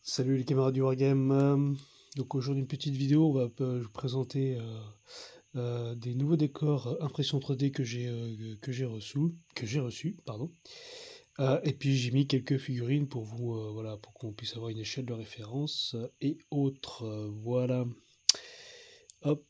Salut les camarades du Wargame. Donc aujourd'hui une petite vidéo, on va vous présenter des nouveaux décors impression 3D que j'ai reçu, pardon. Et puis j'ai mis quelques figurines pour vous, voilà, pour qu'on puisse avoir une échelle de référence et autres. Voilà. Hop.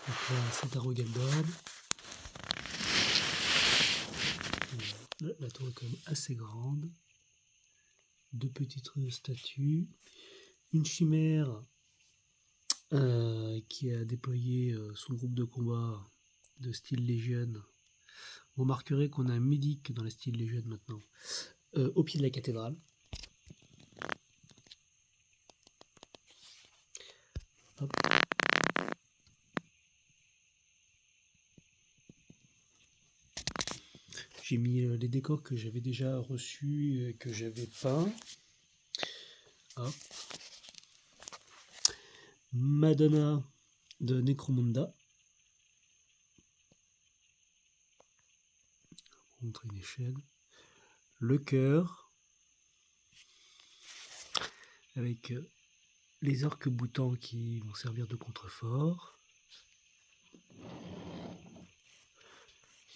Donc là, c'est un Rogaldorn. La tour est quand même assez grande. Deux petites statues. Une chimère qui a déployé son groupe de combat de style Légion. Vous remarquerez qu'on a un médic dans le style Légion maintenant, au pied de la cathédrale. Hop. J'ai mis les décors que j'avais déjà reçus et que j'avais peints. Hop. Madonna de Necromunda. On va montrer une échelle. Le cœur. Avec les orques boutants qui vont servir de contrefort.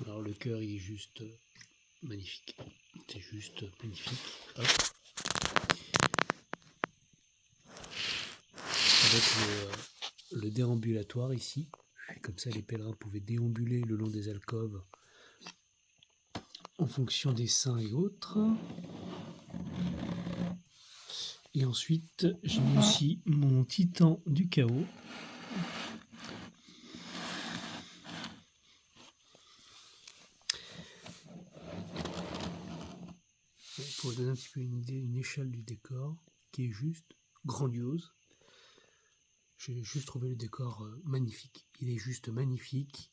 Alors le cœur il est juste magnifique. C'est juste magnifique. Hop. Avec le déambulatoire ici. Comme ça les pèlerins pouvaient déambuler le long des alcôves en fonction des saints et autres. Et ensuite, j'ai mis aussi mon titan du chaos. Pour vous donner un petit peu une idée, une échelle du décor qui est juste grandiose. J'ai juste trouvé le décor magnifique. Il est juste magnifique.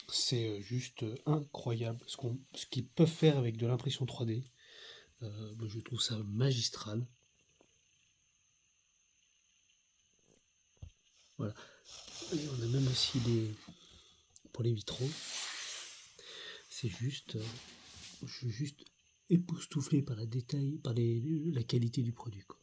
C'est juste incroyable ce qu'ils peuvent faire avec de l'impression 3D. Je trouve ça magistral. Voilà. Et on a même aussi pour les vitraux. C'est juste, je suis juste époustouflé par la qualité du produit, quoi.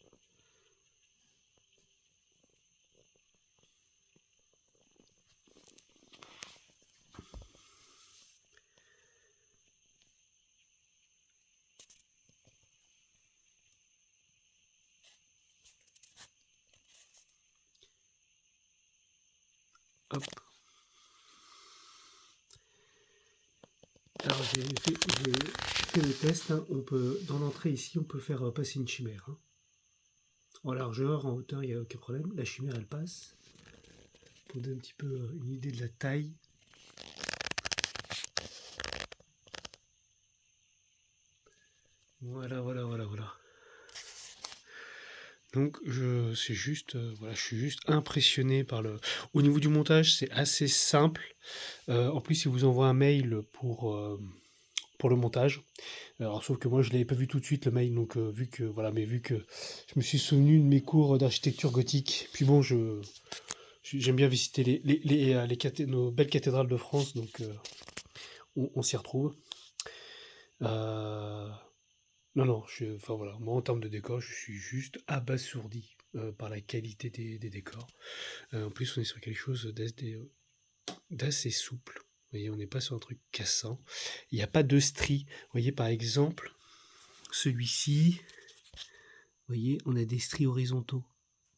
Hop. Alors j'ai fait le test, hein. Dans l'entrée ici, on peut faire passer une chimère. Hein. En largeur, en hauteur, il n'y a aucun problème. La chimère, elle passe. Pour donner un petit peu une idée de la taille. Voilà. Donc c'est juste, voilà, je suis juste impressionné par le. Au niveau du montage, c'est assez simple. En plus, il vous envoie un mail pour le montage. Alors, sauf que moi, je l'avais pas vu tout de suite le mail, donc vu que je me suis souvenu de mes cours d'architecture gothique. Puis bon, j'aime bien visiter nos belles cathédrales de France, donc on s'y retrouve. Non, enfin voilà, moi en termes de décor, je suis juste abasourdi par la qualité des décors. En plus, on est sur quelque chose d'assez souple. Vous voyez, on n'est pas sur un truc cassant. Il n'y a pas de stries. Vous voyez, par exemple, celui-ci, vous voyez, on a des stries horizontaux.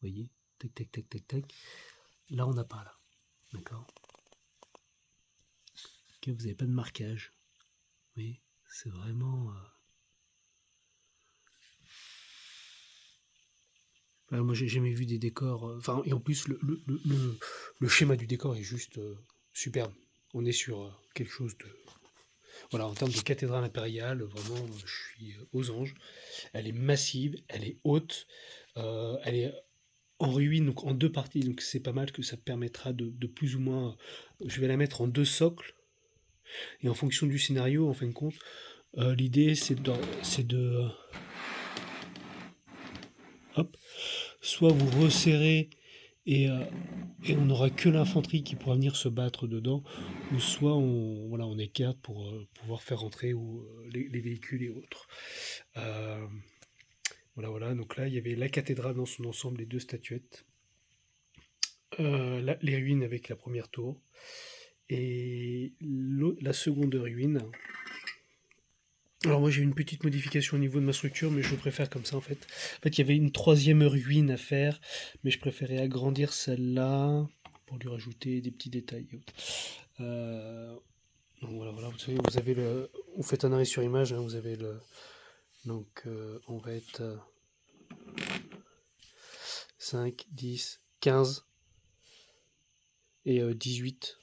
Vous voyez, tac. Là, on n'a pas là. D'accord. Vous n'avez pas de marquage. Vous voyez, c'est vraiment. Alors, moi, j'ai jamais vu des décors. Enfin, et en plus, le schéma du décor est juste superbe. On est sur quelque chose de. Voilà, en termes de cathédrale impériale, vraiment, je suis aux anges. Elle est massive, elle est haute, elle est en ruine, donc en deux parties, donc c'est pas mal que ça permettra de plus ou moins. Je vais la mettre en deux socles, et en fonction du scénario, en fin de compte, l'idée c'est de hop, soit vous resserrez et, euh, et on n'aura que l'infanterie qui pourra venir se battre dedans, ou soit on écarte pour pouvoir faire rentrer les véhicules et autres. Euh, voilà, donc là il y avait la cathédrale dans son ensemble, les deux statuettes, les ruines avec la première tour, et la seconde ruine. Alors moi j'ai une petite modification au niveau de ma structure, mais je préfère comme ça en fait. En fait, il y avait une troisième ruine à faire, mais je préférais agrandir celle-là pour lui rajouter des petits détails. Euh, donc voilà, vous savez, vous avez vous faites un arrêt sur image, hein, vous avez le, donc on va être 5, 10, 15 et 18,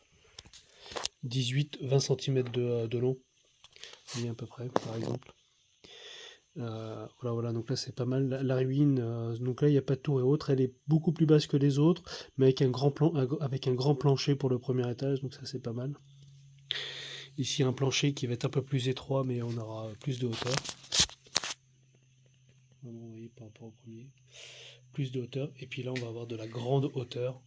20 cm de long, à peu près, par exemple. Voilà, donc là c'est pas mal. La ruine, donc là il n'y a pas de tour et autres, elle est beaucoup plus basse que les autres, mais avec avec un grand plancher pour le premier étage, donc ça c'est pas mal. Ici un plancher qui va être un peu plus étroit, mais on aura plus de hauteur. Vous voyez par rapport au premier, plus de hauteur. Et puis là on va avoir de la grande hauteur.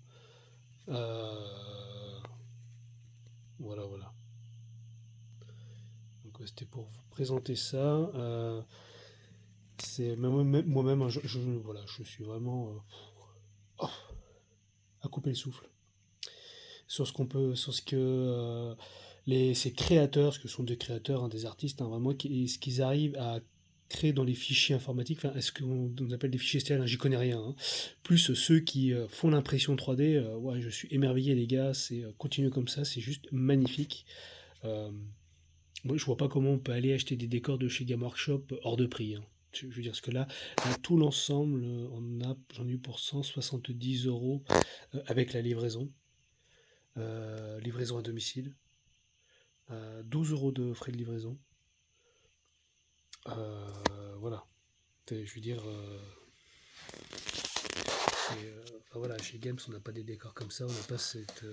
Voilà. Donc c'était pour vous présenter ça. C'est moi-même, voilà, je suis vraiment à couper le souffle sur ce que ces créateurs, ce que sont des créateurs, hein, des artistes, hein, vraiment, ce qu'ils arrivent à créer dans les fichiers informatiques, enfin, est-ce qu'on appelle des fichiers STL, hein, j'y connais rien, hein. Plus ceux qui font l'impression 3D, ouais, je suis émerveillé les gars, c'est continuez comme ça, c'est juste magnifique. Euh, Moi, je vois pas comment on peut aller acheter des décors de chez Game Workshop hors de prix, hein. Je veux dire, parce que là tout l'ensemble, j'en ai eu pour 170 € avec la livraison. Livraison à domicile. 12 € de frais de livraison. Voilà. Je veux dire, enfin voilà, chez Games, on n'a pas des décors comme ça, on n'a pas cette.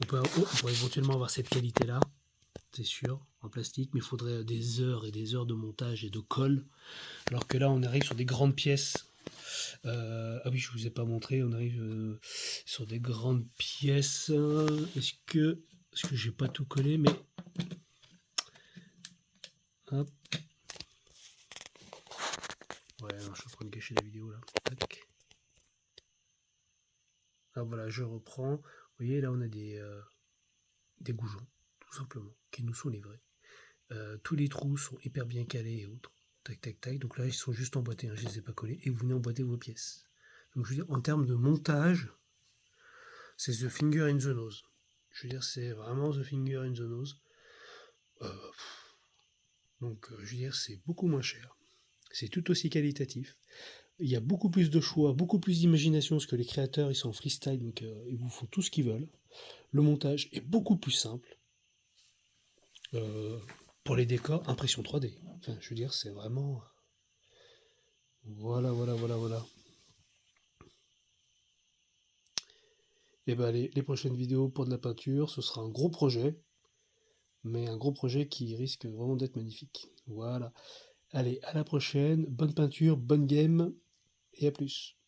On pourrait éventuellement avoir cette qualité-là, c'est sûr, en plastique, mais il faudrait des heures et des heures de montage et de colle. Alors que là, on arrive sur des grandes pièces. Ah oui, je vous ai pas montré, on arrive sur des grandes pièces. Est-ce que j'ai pas tout collé, mais hop. Ouais, non, je suis en train de gâcher la vidéo là. Tac. Ah voilà, je reprends. Vous voyez, là on a des goujons, tout simplement, qui nous sont livrés. Tous les trous sont hyper bien calés et autres. Tac, tac, tac. Donc là, ils sont juste emboîtés, hein, je ne les ai pas collés. Et vous venez emboîter vos pièces. Donc je veux dire, en termes de montage, c'est the finger in the nose. Je veux dire, c'est vraiment the finger in the nose. Donc je veux dire, c'est beaucoup moins cher. C'est tout aussi qualitatif. Il y a beaucoup plus de choix, beaucoup plus d'imagination, parce que les créateurs, ils sont en freestyle, donc ils vous font tout ce qu'ils veulent. Le montage est beaucoup plus simple. Pour les décors, impression 3D. Enfin, je veux dire, c'est vraiment. Voilà. Et ben les prochaines vidéos pour de la peinture, ce sera un gros projet, mais un gros projet qui risque vraiment d'être magnifique. Voilà. Allez, à la prochaine, bonne peinture, bonne game, et à plus.